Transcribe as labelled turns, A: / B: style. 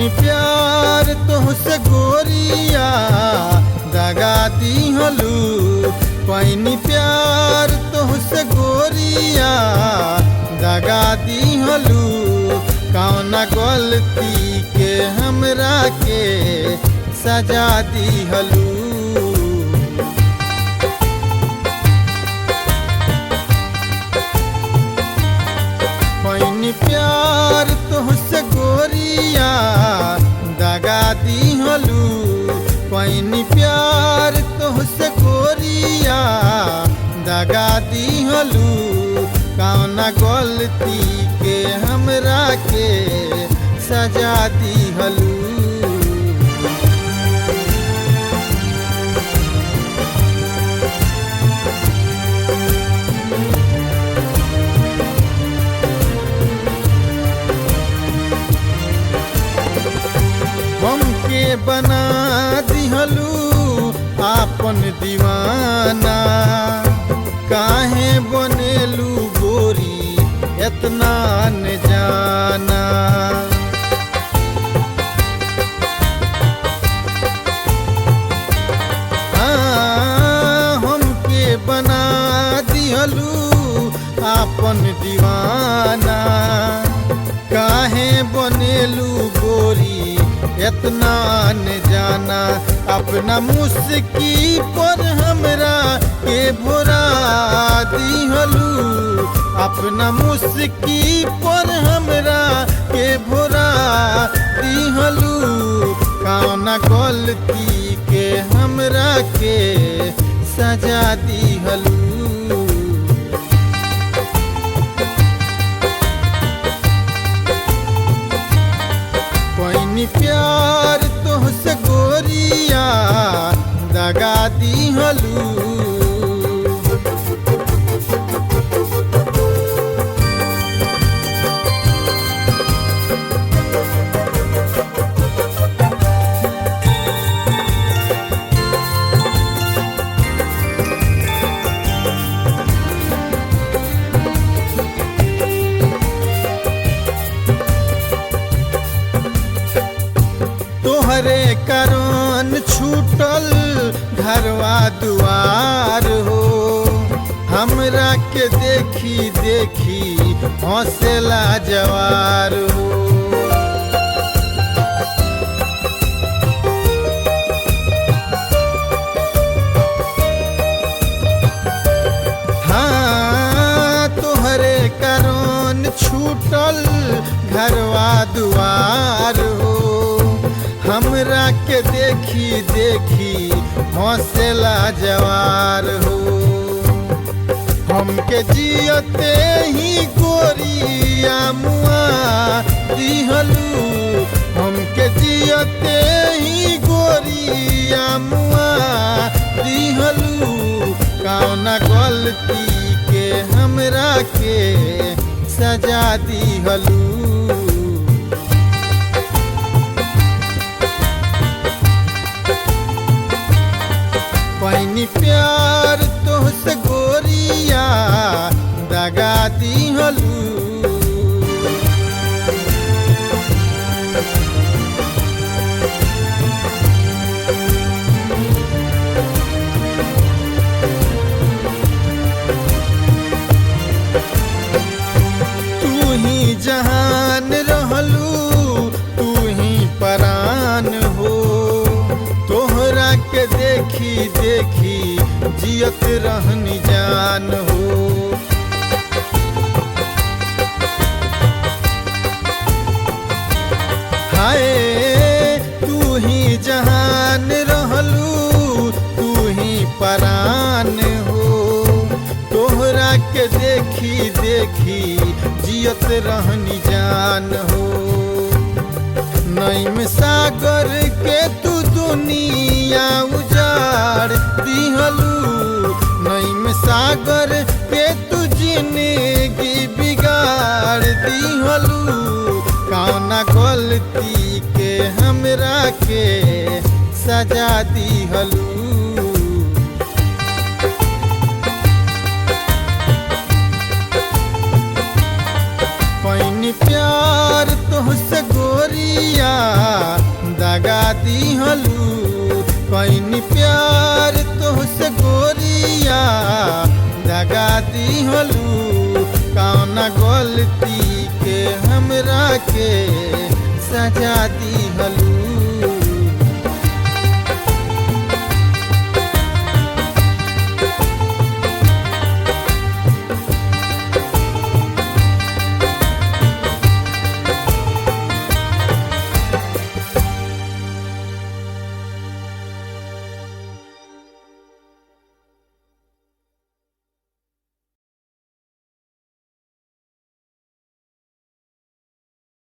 A: पैनी प्यार तोहसे गोरिया दगा दिहलू। पैनी प्यार तोहसे गोरिया दगा दिहलू। कौना गलती के हमरा के सजा दिहलू। पैनी प्यार तोहसे गोरिया दगा दिहलू। पैनी प्यार तोहसे गोरिया दगा दिहलू। कौना गलती के हमरा के सजा दिहलू। हमके बना दिहलू आपन दीवाना। काहे बनेलू गोरी इतना न जाना। हमके बना दिहलू आपन दीवाना। काहे बनेलू गोरी इतना न जाना। अपना मुस्की पर हमरा के भोरा दिहलू। अपना मुस्की पर हमरा के भोरा दिहलू। कौना गलती के हमरा के सजा दिहलू। पैनी प्यार तोहसे गोरिया दगा दिहलू। तोहरे कारण छूटल घरवा दुआर हो। हमरा के देखी देखी हौसला जवार हो। हाँ तोहरे कारण छूटल घरवा दुआर हो। हमरा के देखी देखी हौसला जवार हो। हमके जियते ही गोरिया मुआ दिहलू। हमके जियते ही गोरिया मुआ दिहलू। कौना गलती के हमरा के सजा दिहलू। पैनी प्यार तोहसे गोरिया दगा दिहलू। तू ही जहान रहलू तू ही परान हो। तोहरा के देखी देखी जियत रहनी जान हो। हाय तू ही जहान रहलू तू ही परान हो। तोहरा के देखी देखी जियत रहनी जान हो। नईम सागर के तू दुनिया उजाड़ दिहलू। नईम सागर के तू जिंदगी बिगाड़ दिहलू। कौना गलती के हमरा के सजा दिहलू। पैनी प्यार तोहसे गोरिया कैनी प्यार तोहसे गोरिया दगा दिहलू कौना गलती के हमरा के सजा दी